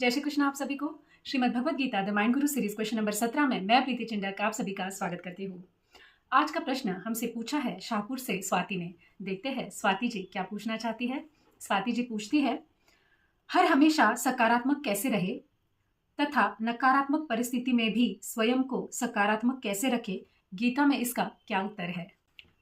जय श्री कृष्ण आप सभी को। Shrimad Bhagavad Gita the mind Guru series question number 17 में मैं प्रीति चिंडक आप सभी का स्वागत करती हूँ। आज का प्रश्न हमसे पूछा है शाहपुर से स्वाति ने। देखते हैं स्वाति जी क्या पूछना चाहती है। स्वाति जी पूछती है, हर हमेशा सकारात्मक कैसे रहे तथा नकारात्मक परिस्थिति में भी स्वयं को सकारात्मक कैसे रखे, गीता में इसका क्या उत्तर है।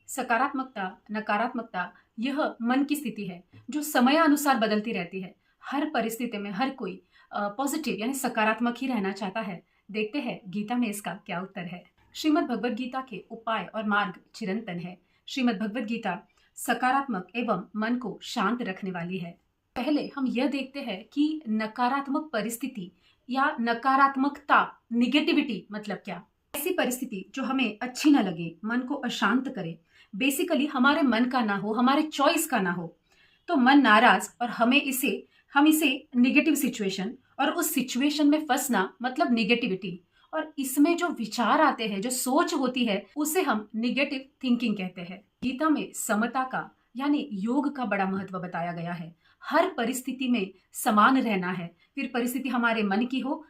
सकारात्मकता नकारात्मकता यह मन की स्थिति है जो समयानुसार बदलती रहती है। हर परिस्थिति में हर कोई पॉजिटिव यानी सकारात्मक ही रहना चाहता है। देखते हैं गीता में इसका क्या उत्तर है। श्रीमद् भगवद गीता के उपाय और मार्ग चिरंतन है। श्रीमद् भगवद गीता सकारात्मक एवं मन को शांत रखने वाली है। पहले हम यह देखते हैं कि नकारात्मक परिस्थिति या नकारात्मकता निगेटिविटी मतलब क्या। ऐसी परिस्थिति जो हमें अच्छी ना लगे, मन को अशांत करे, बेसिकली हमारे मन का ना हो, हमारे चॉइस का ना हो, तो मन नाराज और हम इसे निगेटिव सिचुएशन और उस सिचुएशन में फंसना मतलब निगेटिविटी। और इसमें जो विचार आते हैं, जो सोच होती है, उसे हम निगेटिव थिंकिंग कहते हैं। गीता में समता का यानी योग का बड़ा महत्व बताया गया है। हर परिस्थिति में समान रहना है, फिर परिस्थिति हमारे मन की हो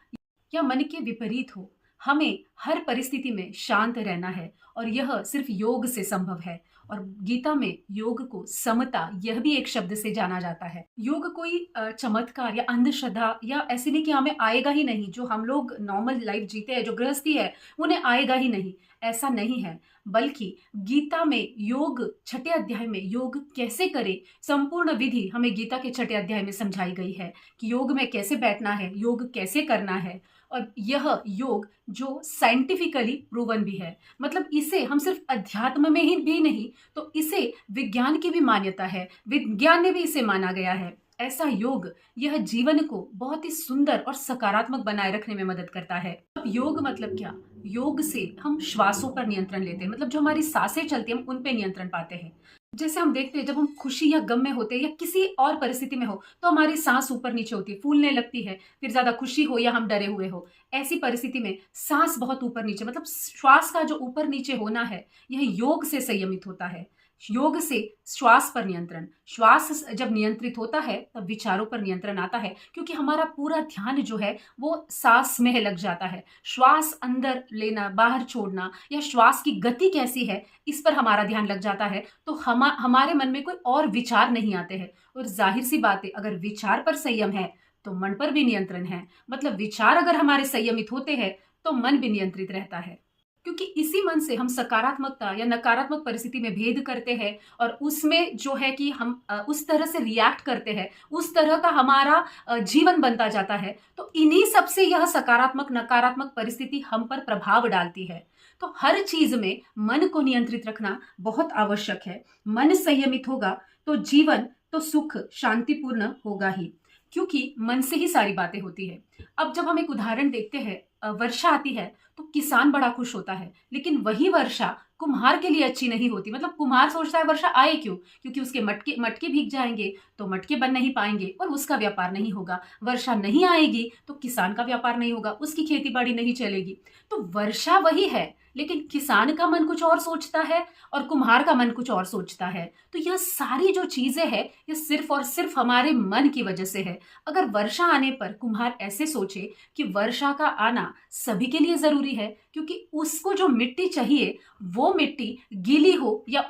या मन के विपरीत हो, हमें हर परिस्थिति में शांत रहना है और यह सिर्फ योग से संभव है। और गीता में योग को समता यह भी एक शब्द से जाना जाता है। योग कोई चमत्कार या अंधश्रद्धा या ऐसी नहीं कि हमें आएगा ही नहीं, जो हम लोग नॉर्मल लाइफ जीते हैं, जो गृहस्थी है, उन्हें आएगा ही नहीं, ऐसा नहीं है। बल्कि गीता में योग 6 अध्याय में योग कैसे करे, संपूर्ण विधि हमें गीता के 6 अध्याय में समझाई गई है कि योग में कैसे बैठना है, योग कैसे करना है। और यह योग जो साइंटिफिकली प्रूवन भी है, मतलब इसे हम सिर्फ अध्यात्म में ही भी नहीं, तो इसे विज्ञान की भी मान्यता है, विज्ञान ने भी इसे माना गया है। ऐसा योग यह जीवन को बहुत ही सुंदर और सकारात्मक बनाए रखने में मदद करता है। अब योग मतलब क्या। योग से हम श्वासों पर नियंत्रण लेते हैं, मतलब जो हमारी सांसें चलती हैं हम उन पे नियंत्रण पाते हैं। जैसे हम देखते हैं जब हम खुशी या गम में होते हैं या किसी और परिस्थिति में हो, तो हमारी सांस ऊपर नीचे होती है, फूलने लगती है, फिर ज्यादा खुशी हो या हम डरे हुए हो, ऐसी परिस्थिति में सांस बहुत ऊपर नीचे, मतलब श्वास का जो ऊपर नीचे होना है, यह योग से संयमित होता है। योग से श्वास पर नियंत्रण, श्वास जब नियंत्रित होता है तब विचारों पर नियंत्रण आता है, क्योंकि हमारा पूरा ध्यान जो है वो सांस में लग जाता है। श्वास अंदर लेना बाहर छोड़ना या श्वास की गति कैसी है, इस पर हमारा ध्यान लग जाता है, तो हमारे मन में कोई और विचार नहीं आते हैं। और जाहिर सी बात है, अगर विचार पर संयम है तो मन पर भी नियंत्रण है। मतलब विचार अगर हमारे संयमित होते हैं तो मन भी नियंत्रित रहता है, क्योंकि इसी मन से हम सकारात्मकता या नकारात्मक परिस्थिति में भेद करते हैं और उसमें जो है कि हम उस तरह से रिएक्ट करते हैं, उस तरह का हमारा जीवन बनता जाता है। तो इन्हीं सबसे यह सकारात्मक नकारात्मक परिस्थिति हम पर प्रभाव डालती है। तो हर चीज में मन को नियंत्रित रखना बहुत आवश्यक है। मन संयमित होगा तो जीवन तो सुख शांतिपूर्ण होगा ही, क्योंकि मन से ही सारी बातें होती है। अब जब हम एक उदाहरण देखते हैं, वर्षा आती है तो किसान बड़ा खुश होता है, लेकिन वही वर्षा कुम्हार के लिए अच्छी नहीं होती। मतलब कुम्हार सोचता है वर्षा आए क्यों, क्योंकि उसके मटके भीग जाएंगे तो मटके बन नहीं पाएंगे और उसका व्यापार नहीं होगा। वर्षा नहीं आएगी तो किसान का व्यापार नहीं होगा, उसकी खेती बाड़ी नहीं चलेगी। तो वर्षा वही है, लेकिन किसान का मन कुछ और सोचता है और कुम्हार का मन कुछ और सोचता है। तो यह सारी जो चीजें हैं ये सिर्फ और सिर्फ हमारे मन की वजह से है। अगर वर्षा आने पर कुम्हार ऐसे सोचे कि वर्षा का आना सभी के लिए जरूरी है, क्योंकि उसको जो मिट्टी चाहिए वो मिट्टी गीली हो या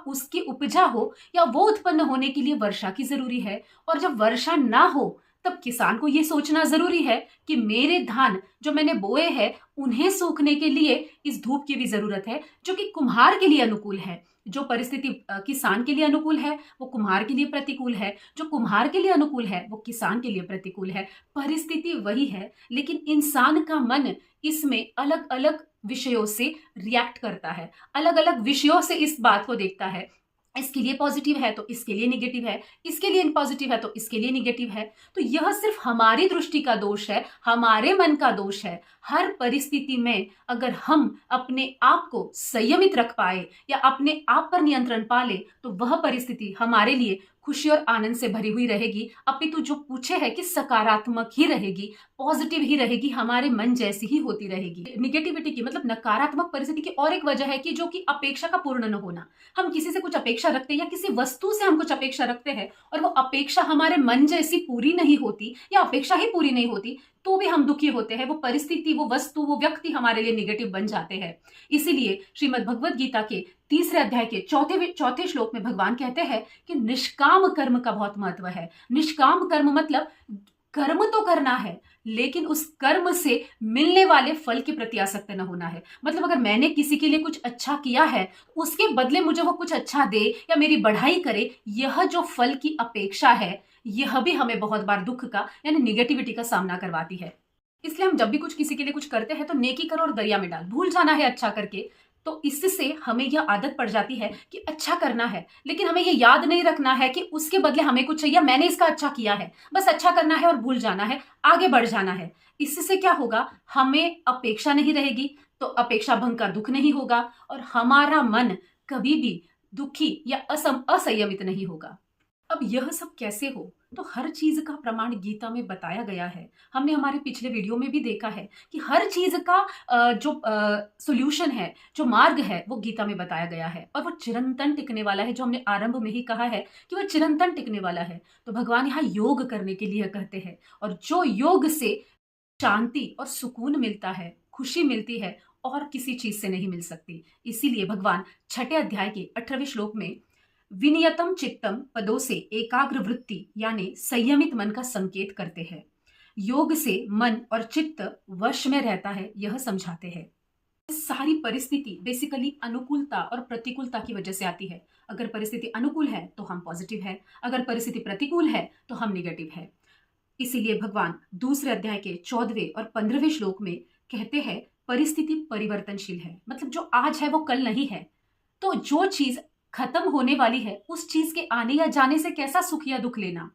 उसकी उपजा हो या वो उत्पन्न होने के लिए वर्षा की जरूरी है। और जब वर्षा ना हो तब किसान को ये सोचना जरूरी है कि मेरे धान जो मैंने बोए हैं उन्हें सूखने के लिए इस धूप की भी जरूरत है, जो कि कुम्हार के लिए अनुकूल है। जो परिस्थिति किसान के लिए अनुकूल है वो कुम्हार के लिए प्रतिकूल है, जो कुम्हार के लिए अनुकूल है वो किसान के लिए प्रतिकूल है। परिस्थिति वही है, लेकिन इंसान का मन इसमें अलग अलग विषयों से रिएक्ट करता है, अलग अलग विषयों से इस बात को देखता है। इसके लिए पॉजिटिव है तो इसके लिए निगेटिव है, इसके लिए पॉजिटिव है तो इसके लिए निगेटिव है। तो यह सिर्फ हमारी दृष्टि का दोष है, हमारे मन का दोष है। हर परिस्थिति में अगर हम अपने आप को संयमित रख पाए या अपने आप पर नियंत्रण पा ले, तो वह परिस्थिति हमारे लिए खुशी और आनंद से भरी हुई रहेगी, अपितु जो पूछे है कि सकारात्मक ही रहेगी, पॉजिटिव ही रहेगी, हमारे मन जैसी ही होती रहेगी। निगेटिविटी की मतलब नकारात्मक परिस्थिति की और एक वजह है कि जो कि अपेक्षा का पूर्ण न होना। हम किसी से कुछ अपेक्षा रखते हैं या किसी वस्तु से हम कुछ अपेक्षा रखते हैं और वो अपेक्षा हमारे मन जैसी पूरी नहीं होती या अपेक्षा ही पूरी नहीं होती, तो भी हम दुखी होते हैं। वो परिस्थिति, वो वस्तु, वो व्यक्ति हमारे लिए निगेटिव बन जाते हैं। इसीलिए श्रीमद् भगवद गीता के 3 अध्याय के चौथे श्लोक में भगवान कहते हैं कि निष्काम कर्म का बहुत महत्व है। निष्काम कर्म मतलब कर्म तो करना है, लेकिन उस कर्म से मिलने वाले फल के प्रति आसक्त न होना है। मतलब अगर मैंने किसी के लिए कुछ अच्छा किया है, उसके बदले मुझे वो कुछ अच्छा दे या मेरी बढ़ाई करे, यह जो फल की अपेक्षा है, यह भी हमें बहुत बार दुख का यानी निगेटिविटी का सामना करवाती है। इसलिए हम जब भी कुछ किसी के लिए कुछ करते हैं तो नेकी करो और दरिया में डाल, भूल जाना है अच्छा करके। तो इससे हमें यह आदत पड़ जाती है कि अच्छा करना है, लेकिन हमें यह याद नहीं रखना है कि उसके बदले हमें कुछ चाहिए, मैंने इसका अच्छा किया है, बस अच्छा करना है और भूल जाना है, आगे बढ़ जाना है। इससे क्या होगा, हमें अपेक्षा नहीं रहेगी, तो अपेक्षा भंग का दुख नहीं होगा और हमारा मन कभी भी दुखी या असंयमित नहीं होगा। अब यह सब कैसे हो, तो हर चीज का प्रमाण गीता में बताया गया है। हमने हमारे पिछले वीडियो में भी देखा है कि हर चीज का जो सॉल्यूशन है, जो मार्ग है, वो गीता में बताया गया है और वो चिरंतन टिकने वाला है। जो हमने आरंभ में ही कहा है कि वो चिरंतन टिकने वाला है। तो भगवान यहाँ योग करने के लिए कहते हैं, और जो योग से शांति और सुकून मिलता है, खुशी मिलती है, और किसी चीज से नहीं मिल सकती। इसीलिए भगवान 6 अध्याय के 18वें श्लोक में विनियतम चित्तम पदों से एकाग्र वृत्ति यानी संयमित मन का संकेत करते हैं। योग से मन और चित्त वश में रहता है, यह समझाते हैं। सारी परिस्थिति बेसिकली अनुकूलता और प्रतिकूलता की वजह से आती है। अगर परिस्थिति अनुकूल है तो हम पॉजिटिव है, अगर परिस्थिति प्रतिकूल है तो हम निगेटिव है। इसीलिए भगवान 2 अध्याय के 14वें और 15वें श्लोक में कहते हैं परिस्थिति परिवर्तनशील है, मतलब जो आज है वो कल नहीं है। तो जो चीज खत्म होने वाली है, उस चीज के आने या जाने से कैसा सुख या दुख लेना।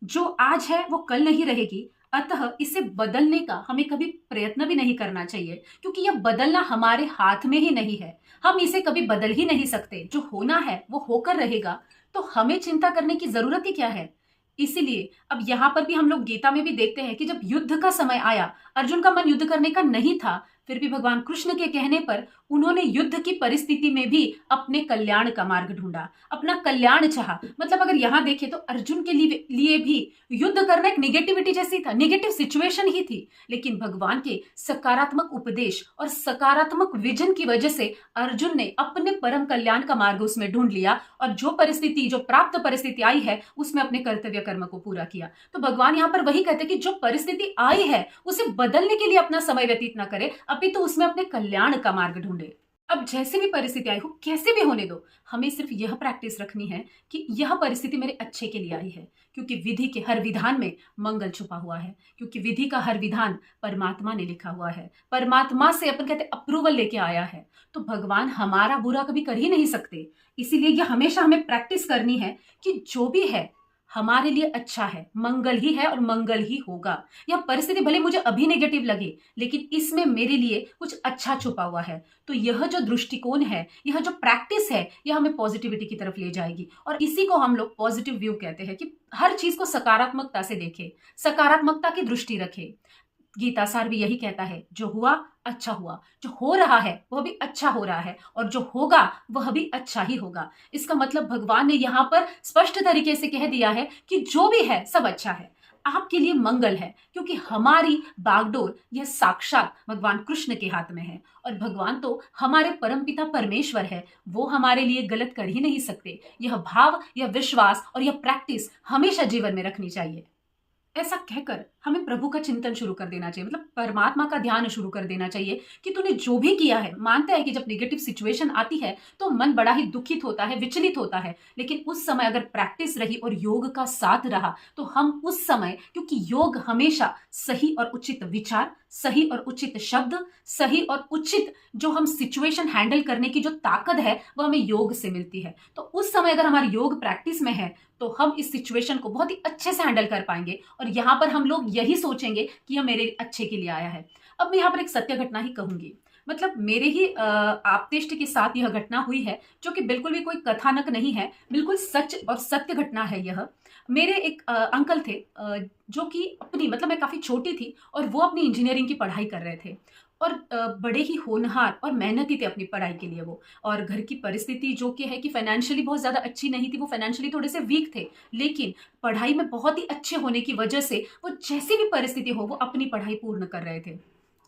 जो आज है वो कल नहीं रहेगी, अतः इसे बदलने का हमें कभी प्रयत्न भी नहीं करना चाहिए, क्योंकि यह बदलना हमारे हाथ में ही नहीं है। हम इसे कभी बदल ही नहीं सकते। जो होना है वो होकर रहेगा, तो हमें चिंता करने की जरूरत ही क्या है। इसीलिए अब यहाँ पर भी हम लोग गीता में भी देखते हैं कि जब युद्ध का समय आया, अर्जुन का मन युद्ध करने का नहीं था, फिर भी भगवान कृष्ण के कहने पर उन्होंने युद्ध की परिस्थिति में भी अपने कल्याण का मार्ग ढूंढा, अपना कल्याण चाहा। मतलब अगर यहाँ देखें तो अर्जुन के लिए भी युद्ध करना एक निगेटिविटी जैसी था, निगेटिव सिचुएशन ही थी, लेकिन भगवान के सकारात्मक उपदेश और सकारात्मक विजन की वजह से अर्जुन ने अपने परम कल्याण का मार्ग उसमें ढूंढ लिया और जो परिस्थिति, जो प्राप्त परिस्थिति आई है, उसमें अपने कर्तव्य कर्म को पूरा किया। तो भगवान यहाँ पर वही कहते हैं कि जो परिस्थिति आई है उसे बदलने के लिए अपना समय व्यतीत ना करे, अभी तो उसमें अपने कल्याण का मार्ग ढूंढे। अब जैसे भी परिस्थिति आई हो, कैसे भी होने दो, हमें सिर्फ यह प्रैक्टिस रखनी है कि यह परिस्थिति मेरे अच्छे के लिए आई है, क्योंकि विधि के हर विधान में मंगल छुपा हुआ है, क्योंकि विधि का हर विधान परमात्मा ने लिखा हुआ है, परमात्मा से अपन कहते अप्रूवल लेके आया है। तो भगवान हमारा बुरा कभी कर ही नहीं सकते। इसीलिए यह हमेशा हमें प्रैक्टिस करनी है कि जो भी है हमारे लिए अच्छा है, मंगल ही है और मंगल ही होगा। यह परिस्थिति भले मुझे अभी नेगेटिव लगे, लेकिन इसमें मेरे लिए कुछ अच्छा छुपा हुआ है। तो यह जो दृष्टिकोण है, यह जो प्रैक्टिस है, यह हमें पॉजिटिविटी की तरफ ले जाएगी। और इसी को हम लोग पॉजिटिव व्यू कहते हैं कि हर चीज को सकारात्मकता से देखे, सकारात्मकता की दृष्टि रखे। गीता सार भी यही कहता है, जो हुआ अच्छा हुआ, जो हो रहा है वह भी अच्छा हो रहा है, और जो होगा वह भी अच्छा ही होगा। इसका मतलब भगवान ने यहाँ पर स्पष्ट तरीके से कह दिया है कि जो भी है सब अच्छा है, आपके लिए मंगल है, क्योंकि हमारी बागडोर यह साक्षात भगवान कृष्ण के हाथ में है। और भगवान तो हमारे परमपिता परमेश्वर है, वो हमारे लिए गलत कर ही नहीं सकते। यह भाव, यह विश्वास और यह प्रैक्टिस हमेशा जीवन में रखनी चाहिए। ऐसा कहकर हमें प्रभु का चिंतन शुरू कर देना चाहिए, मतलब परमात्मा का ध्यान शुरू कर देना चाहिए कि तूने जो भी किया है। मानते हैं कि जब नेगेटिव सिचुएशन आती है तो मन बड़ा ही दुखित होता है, विचलित होता है, लेकिन उस समय अगर प्रैक्टिस रही और योग का साथ रहा तो हम उस समय, क्योंकि योग हमेशा सही और उचित विचार, सही और उचित शब्द, सही और उचित जो हम सिचुएशन हैंडल करने की जो ताकत है वह हमें योग से मिलती है। तो उस समय अगर हमारी योग प्रैक्टिस में है तो हम इस सिचुएशन को बहुत ही अच्छे से हैंडल कर पाएंगे, और यहाँ पर हम लोग यही सोचेंगे कि यह मेरे अच्छे के लिए आया है। अब मैं यहाँ पर एक सत्य घटना ही कहूंगी। मतलब मेरे ही आप्तेष्ट के साथ यह घटना हुई है, जो कि बिल्कुल भी कोई कथानक नहीं है, बिल्कुल सच और सत्य घटना है यह। मेरे एक अंकल थे, जो कि अपनी मतलब मैं काफ़ी छोटी थी और वो अपनी इंजीनियरिंग की पढ़ाई कर रहे थे और बड़े ही होनहार और मेहनती थे अपनी पढ़ाई के लिए वो। और घर की परिस्थिति जो कि है कि फाइनेंशियली बहुत ज़्यादा अच्छी नहीं थी, वो फाइनेंशियली थोड़े से वीक थे, लेकिन पढ़ाई में बहुत ही अच्छे होने की वजह से वो जैसी भी परिस्थिति हो वो अपनी पढ़ाई पूर्ण कर रहे थे।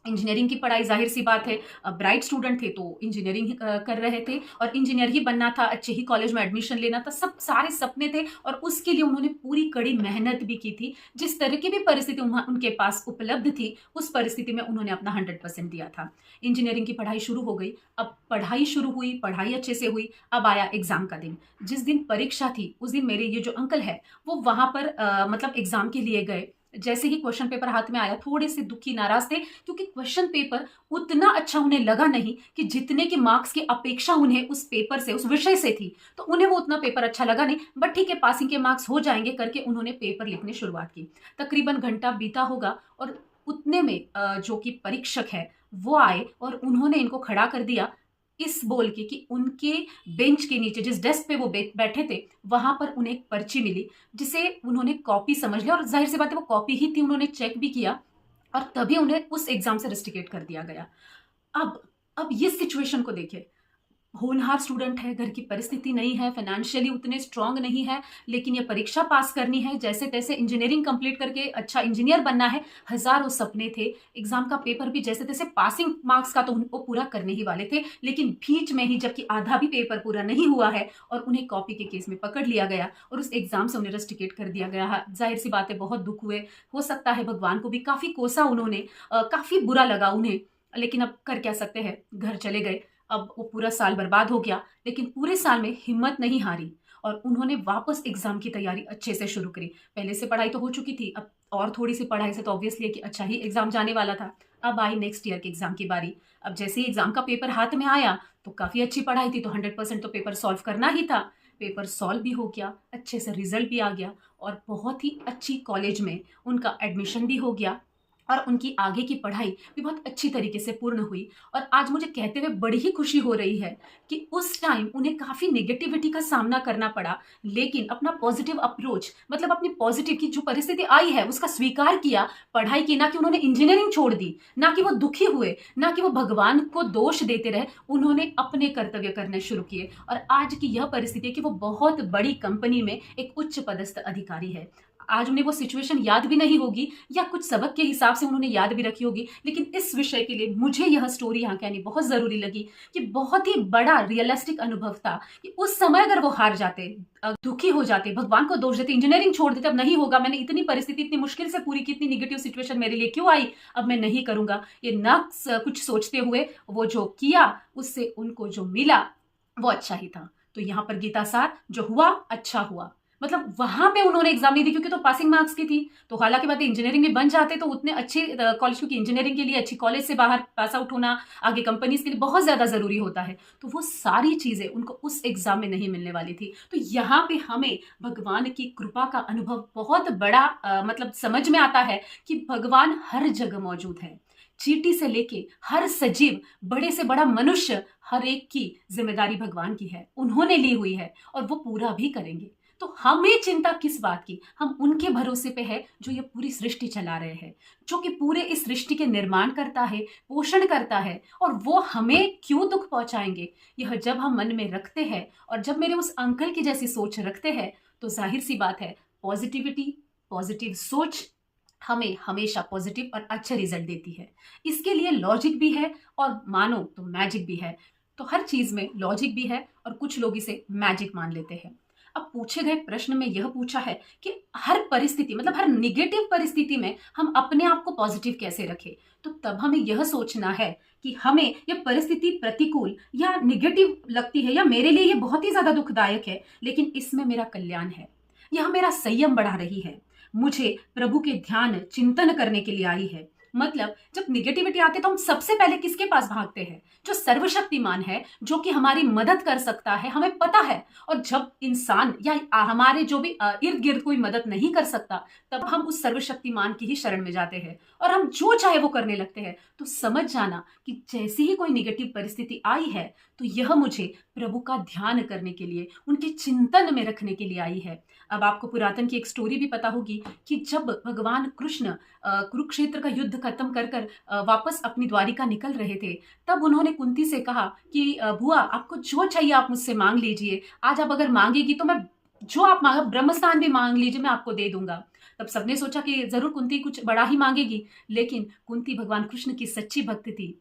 इंजीनियरिंग की पढ़ाई ज़ाहिर सी बात है, ब्राइट स्टूडेंट थे तो इंजीनियरिंग ही कर रहे थे और इंजीनियर ही बनना था, अच्छे ही कॉलेज में एडमिशन लेना था, सब सारे सपने थे और उसके लिए उन्होंने पूरी कड़ी मेहनत भी की थी। जिस तरह की भी परिस्थिति उनके पास उपलब्ध थी, उस परिस्थिति में उन्होंने अपना 100% दिया था। इंजीनियरिंग की पढ़ाई शुरू हो गई। अब पढ़ाई शुरू हुई, पढ़ाई अच्छे से हुई। अब आया एग्जाम का दिन। जिस दिन परीक्षा थी उस दिन मेरे ये जो अंकल है वो वहां पर मतलब एग्जाम के लिए गए। जैसे ही क्वेश्चन पेपर हाथ में आया थोड़े से दुखी नाराज थे, क्योंकि क्वेश्चन पेपर उतना अच्छा उन्हें लगा नहीं कि जितने के मार्क्स की अपेक्षा उन्हें उस पेपर से, उस विषय से थी। तो उन्हें वो उतना पेपर अच्छा लगा नहीं, बट ठीक है पासिंग के मार्क्स हो जाएंगे करके उन्होंने पेपर लिखने शुरुआत की। तकरीबन घंटा बीता होगा और उतने में जो कि परीक्षक है वो आए और उन्होंने इनको खड़ा कर दिया इस बोल के कि उनके बेंच के नीचे जिस डेस्क पे वो बैठे थे वहां पर उन्हें एक पर्ची मिली, जिसे उन्होंने कॉपी समझ लिया और जाहिर सी बात है वो कॉपी ही थी, उन्होंने चेक भी किया और तभी उन्हें उस एग्जाम से रिस्ट्रिकेट कर दिया गया। अब ये सिचुएशन को देखिए, होनहार स्टूडेंट है, घर की परिस्थिति नहीं है, फाइनेंशियली उतने स्ट्रांग नहीं है, लेकिन ये परीक्षा पास करनी है, जैसे तैसे इंजीनियरिंग कंप्लीट करके अच्छा इंजीनियर बनना है। हजारों सपने थे। एग्जाम का पेपर भी जैसे तैसे पासिंग मार्क्स का तो उनको पूरा करने ही वाले थे, लेकिन बीच में ही जबकि आधा भी पेपर पूरा नहीं हुआ है और उन्हें कॉपी के केस में पकड़ लिया गया और उस एग्जाम से उन्हें रस्टिकेट कर दिया गया। जाहिर सी बात है बहुत दुख हुए, हो सकता है भगवान को भी काफी कोसा उन्होंने, काफी बुरा लगा उन्हें, लेकिन अब कर क्या सकते हैं, घर चले गए। अब वो पूरा साल बर्बाद हो गया, लेकिन पूरे साल में हिम्मत नहीं हारी और उन्होंने वापस एग्जाम की तैयारी अच्छे से शुरू करी। पहले से पढ़ाई तो हो चुकी थी, अब और थोड़ी सी पढ़ाई से तो ऑब्वियसली कि अच्छा ही एग्जाम जाने वाला था। अब आई नेक्स्ट ईयर के एग्जाम की बारी। अब जैसे ही एग्जाम का पेपर हाथ में आया तो काफी अच्छी पढ़ाई थी, तो 100% तो पेपर सॉल्व करना ही था। पेपर सॉल्व भी हो गया, अच्छे से रिजल्ट भी आ गया और बहुत ही अच्छी कॉलेज में उनका एडमिशन भी हो गया और उनकी आगे की पढ़ाई भी बहुत अच्छी तरीके से पूर्ण हुई। और आज मुझे कहते हुए बड़ी ही खुशी हो रही है कि उस टाइम उन्हें काफी नेगेटिविटी का सामना करना पड़ा, लेकिन अपना पॉजिटिव अप्रोच, मतलब अपनी पॉजिटिव की जो परिस्थिति आई है उसका स्वीकार किया, पढ़ाई की, ना कि उन्होंने इंजीनियरिंग छोड़ दी, ना कि वो दुखी हुए, ना कि वो भगवान को दोष देते रहे, उन्होंने अपने कर्तव्य करने शुरू किए और आज की यह परिस्थिति है कि वो बहुत बड़ी कंपनी में एक उच्च पदस्थ अधिकारी है। आज उन्हें वो सिचुएशन याद भी नहीं होगी या कुछ सबक के हिसाब से उन्होंने याद भी रखी होगी, लेकिन इस विषय के लिए मुझे यह स्टोरी यहाँ कहनी बहुत जरूरी लगी कि बहुत ही बड़ा रियलिस्टिक अनुभव था कि उस समय अगर वो हार जाते, दुखी हो जाते, भगवान को दोष देते, इंजीनियरिंग छोड़ देते, अब नहीं होगा, मैंने इतनी परिस्थिति इतनी मुश्किल से पूरी की, इतनी निगेटिव सिचुएशन मेरे लिए क्यों आई, अब मैं नहीं करूंगा, ये ना कुछ सोचते हुए वो जो किया उससे उनको जो मिला वो अच्छा ही था। तो यहाँ पर गीता सार जो हुआ अच्छा हुआ, मतलब वहां पे उन्होंने एग्जाम नहीं दी क्योंकि तो पासिंग मार्क्स की थी, तो हालांकि बात इंजीनियरिंग में बन जाते तो उतने अच्छे कॉलेज, क्योंकि इंजीनियरिंग के लिए अच्छी कॉलेज से बाहर पास आउट होना आगे कंपनीज के लिए बहुत ज्यादा जरूरी होता है, तो वो सारी चीजें उनको उस एग्जाम में नहीं मिलने वाली थी। तो यहाँ पे हमें भगवान की कृपा का अनुभव बहुत बड़ा मतलब समझ में आता है कि भगवान हर जगह मौजूद है। चींटी से लेके हर सजीव, बड़े से बड़ा मनुष्य, हर एक की जिम्मेदारी भगवान की है, उन्होंने ली हुई है और वो पूरा भी करेंगे। तो हमें चिंता किस बात की, हम उनके भरोसे पे है जो ये पूरी सृष्टि चला रहे हैं, जो कि पूरे इस सृष्टि के निर्माण करता है, पोषण करता है, और वो हमें क्यों दुख पहुंचाएंगे, यह जब हम मन में रखते हैं और जब मेरे उस अंकल की जैसी सोच रखते हैं तो जाहिर सी बात है पॉजिटिविटी, पॉजिटिव सोच हमें हमेशा पॉजिटिव और अच्छे रिजल्ट देती है। इसके लिए लॉजिक भी है और मानो तो मैजिक भी है। तो हर चीज में लॉजिक भी है और कुछ लोग इसे मैजिक मान लेते हैं। अब पूछे गए प्रश्न में यह पूछा है कि हर परिस्थिति, मतलब हर निगेटिव परिस्थिति में हम अपने आप को पॉजिटिव कैसे रखें, तो तब हमें यह सोचना है कि हमें यह परिस्थिति प्रतिकूल या निगेटिव लगती है या मेरे लिए यह बहुत ही ज्यादा दुखदायक है, लेकिन इसमें मेरा कल्याण है, यह मेरा संयम बढ़ा रही है, मुझे प्रभु के ध्यान चिंतन करने के लिए आई है, मतलब जब निगेटिविटी आती है तो हम सबसे पहले किसके पास भागते हैं? जो सर्वशक्तिमान है, जो कि हमारी मदद कर सकता है, हमें पता है। और जब इंसान या हमारे जो भी इर्द गिर्द कोई मदद नहीं कर सकता, तब हम उस सर्वशक्तिमान की ही शरण में जाते हैं और हम जो चाहे वो करने लगते हैं। तो समझ जाना कि जैसी ही कोई निगेटिव परिस्थिति आई है, तो यह मुझे प्रभु का ध्यान करने के लिए, उनके चिंतन में रखने के लिए आई है। अब आपको पुरातन की एक स्टोरी भी पता होगी कि जब भगवान कृष्ण कुरुक्षेत्र का युद्ध खत्म कर कर वापस अपनी द्वारिका निकल रहे थे, तब उन्होंने कुंती से कहा कि बुआ, आपको जो चाहिए आप मुझसे मांग लीजिए। आज आप अगर मांगेगी तो मैं जो आप मांगा, ब्रह्मस्थान भी मांग लीजिए, मैं आपको दे दूंगा। तब सबने सोचा कि जरूर कुंती कुछ बड़ा ही मांगेगी, लेकिन कुंती भगवान कृष्ण की सच्ची भक्त थी।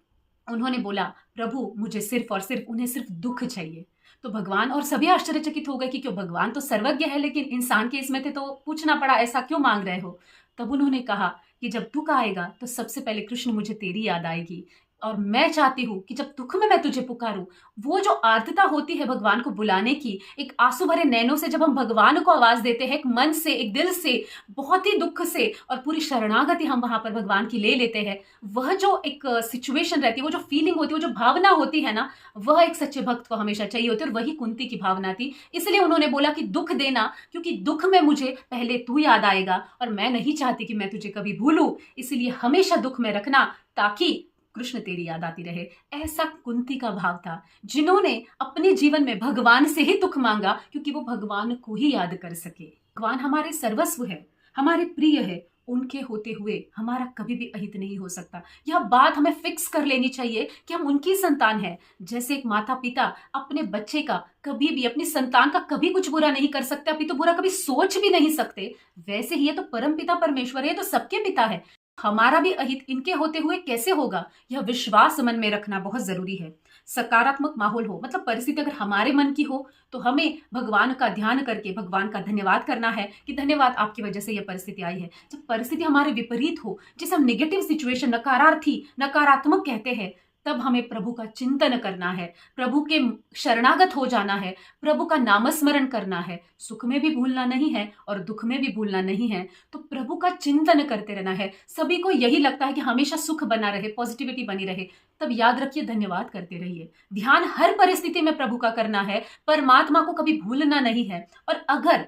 उन्होंने बोला, प्रभु मुझे सिर्फ और सिर्फ, उन्हें सिर्फ दुख चाहिए। तो भगवान और सभी आश्चर्यचकित हो गए कि क्यों, भगवान तो सर्वज्ञ है, लेकिन इंसान के इसमें थे, तो पूछना पड़ा ऐसा क्यों मांग रहे हो? तब उन्होंने कहा कि जब दुख आएगा तो सबसे पहले कृष्ण मुझे तेरी याद आएगी, और मैं चाहती हूं कि जब दुख में मैं तुझे पुकारूं, वो जो आर्तता होती है भगवान को बुलाने की, एक आंसू भरे नैनों से जब हम भगवान को आवाज देते हैं, एक मन से, एक दिल से, बहुत ही दुख से, और पूरी शरणागति हम वहां पर भगवान की ले लेते हैं, वह जो एक सिचुएशन रहती है, वो जो फीलिंग होती है, वो जो भावना होती है ना, वह एक सच्चे भक्त को हमेशा चाहिए होती है। और वही कुंती की भावना थी। इसलिए उन्होंने बोला कि दुख देना, क्योंकि दुख में मुझे पहले तू याद आएगा, और मैं नहीं चाहती कि मैं तुझे कभी भूलूं, इसलिए हमेशा दुख में रखना, ताकि कृष्ण तेरी याद आती रहे। ऐसा कुंती का भाव था, जिन्होंने अपने जीवन में भगवान से ही दुख मांगा, क्योंकि वो भगवान को ही याद कर सके। भगवान हमारे सर्वस्व है, हमारे प्रिय है, उनके होते हुए हमारा कभी भी अहित नहीं हो सकता। यह बात हमें फिक्स कर लेनी चाहिए कि हम उनकी संतान हैं। जैसे एक माता पिता अपने बच्चे का कभी भी, अपनी संतान का कभी कुछ बुरा नहीं कर सकते, अभी तो बुरा कभी सोच भी नहीं सकते, वैसे ही ये तो परम पिता परमेश्वर है, तो सबके पिता है। हमारा भी अहित इनके होते हुए कैसे होगा? यह विश्वास मन में रखना बहुत जरूरी है। सकारात्मक माहौल हो, मतलब परिस्थिति अगर हमारे मन की हो, तो हमें भगवान का ध्यान करके भगवान का धन्यवाद करना है कि धन्यवाद, आपकी वजह से यह परिस्थिति आई है। जब परिस्थिति हमारे विपरीत हो, जिसे हम नेगेटिव सिचुएशन, नकारार्थी, नकारात्मक कहते हैं, तब हमें प्रभु का चिंतन करना है, प्रभु के शरणागत हो जाना है, प्रभु का नामस्मरण करना है। सुख में भी भूलना नहीं है और दुख में भी भूलना नहीं है, तो प्रभु का चिंतन करते रहना है। सभी को यही लगता है कि हमेशा सुख बना रहे, पॉजिटिविटी बनी रहे, तब याद रखिए, धन्यवाद करते रहिए। ध्यान हर परिस्थिति में प्रभु का करना है, परमात्मा को कभी भूलना नहीं है। और अगर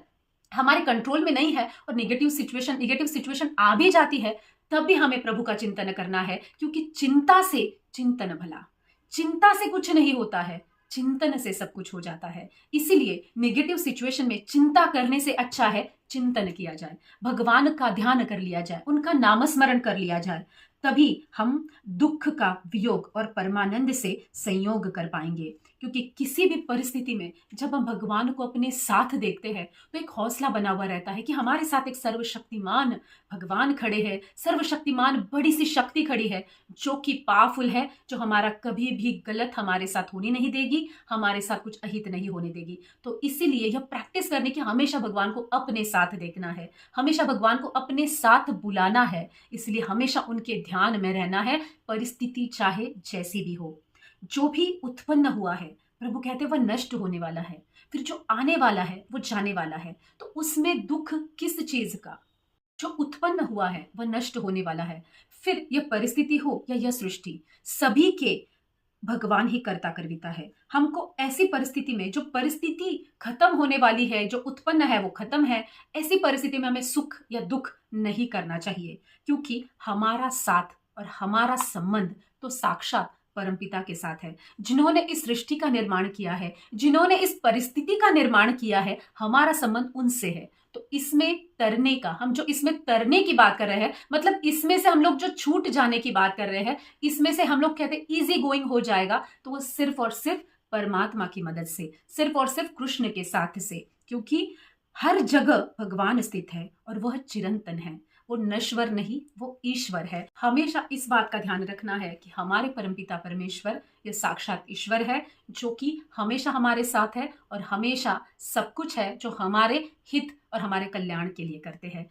हमारे कंट्रोल में नहीं है और नेगेटिव सिचुएशन आ भी जाती है, तब भी हमें प्रभु का चिंतन करना है, क्योंकि चिंता से चिंतन भला, चिंता से कुछ नहीं होता है, चिंतन से सब कुछ हो जाता है। इसीलिए नेगेटिव सिचुएशन में चिंता करने से अच्छा है चिंतन किया जाए, भगवान का ध्यान कर लिया जाए, उनका नामस्मरण कर लिया जाए, तभी हम दुख का वियोग और परमानंद से संयोग कर पाएंगे। क्योंकि किसी भी परिस्थिति में जब हम भगवान को अपने साथ देखते हैं, तो एक हौसला बना हुआ रहता है कि हमारे साथ एक सर्वशक्तिमान भगवान खड़े हैं, सर्वशक्तिमान बड़ी सी शक्ति खड़ी है, जो कि पावरफुल है, जो हमारा कभी भी गलत हमारे साथ होने नहीं देगी, हमारे साथ कुछ अहित नहीं होने देगी। तो इसीलिए यह प्रैक्टिस करने की, हमेशा भगवान को अपने साथ देखना है, हमेशा भगवान को अपने साथ बुलाना है, इसलिए हमेशा उनके ध्यान में रहना है, परिस्थिति चाहे जैसी भी हो। जो भी उत्पन्न हुआ है, प्रभु कहते हैं वह नष्ट होने वाला है, फिर जो आने वाला है वो जाने वाला है। तो उसमें दुख किस चीज का? जो उत्पन्न हुआ है वह नष्ट होने वाला है, फिर यह परिस्थिति हो या यह सृष्टि, सभी के भगवान ही कर्ता करविता है। हमको ऐसी परिस्थिति में, जो परिस्थिति खत्म होने वाली है, जो उत्पन्न है वो खत्म है, ऐसी परिस्थिति में हमें सुख या दुख नहीं करना चाहिए, क्योंकि हमारा साथ और हमारा संबंध तो साक्षात परमपिता के साथ है, जिन्होंने इस सृष्टि का निर्माण किया है, जिन्होंने इस परिस्थिति का निर्माण किया है। हमारा संबंध उनसे है। तो इसमें तरने का, हम जो इसमें तरने की बात कर रहे हैं, मतलब इसमें से हम लोग जो छूट जाने की बात कर रहे हैं, इसमें से हम लोग कहते हैं इजी गोइंग हो जाएगा, तो वो सिर्फ और सिर्फ परमात्मा की मदद से, सिर्फ और सिर्फ कृष्ण के साथ से, क्योंकि हर जगह भगवान स्थित है और वह चिरंतन है, वो नश्वर नहीं, वो ईश्वर है। हमेशा इस बात का ध्यान रखना है कि हमारे परमपिता परमेश्वर ये साक्षात ईश्वर है, जो कि हमेशा हमारे साथ है और हमेशा सब कुछ है, जो हमारे हित और हमारे कल्याण के लिए करते हैं।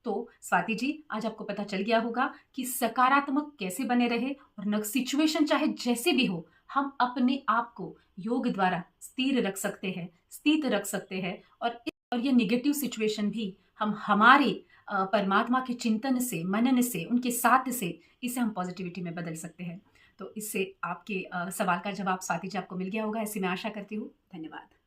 तो स्वाति जी, आज आपको पता चल गया होगा कि सकारात्मक कैसे बने रहे, और न सिचुएशन चाहे जैसे भी हो, हम अपने आप को योग द्वारा स्थिर रख सकते हैं, स्थित रख सकते हैं, और ये नेगेटिव सिचुएशन भी हम हमारे परमात्मा के चिंतन से, मनन से, उनके साथ से इसे हम पॉजिटिविटी में बदल सकते हैं। तो इससे आपके सवाल का जवाब स्वाति जी आपको मिल गया होगा, ऐसी मैं आशा करती हूँ। धन्यवाद।